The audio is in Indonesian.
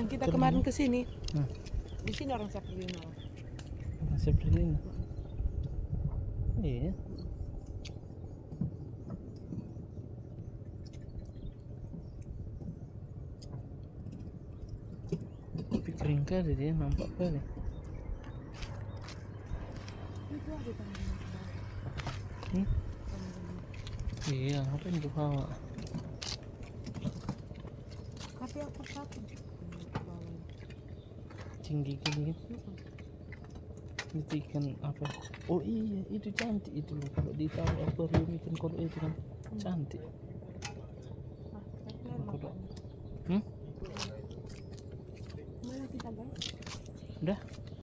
kita kemarin ke sini. Hmm. Di sini orang Saprina. Seperti ini. Iya. Tapi kering kali dia, nampak kali. Itu ada tanggung. Iya, apa yang tuh bawa? Tapi aku takut. Tinggi gini. Itu ikan apa? Oh iya, itu cantik itu loh. Kalau ditaruh akuarium ikan koi itu kan cantik. Mana kita guys? Udah.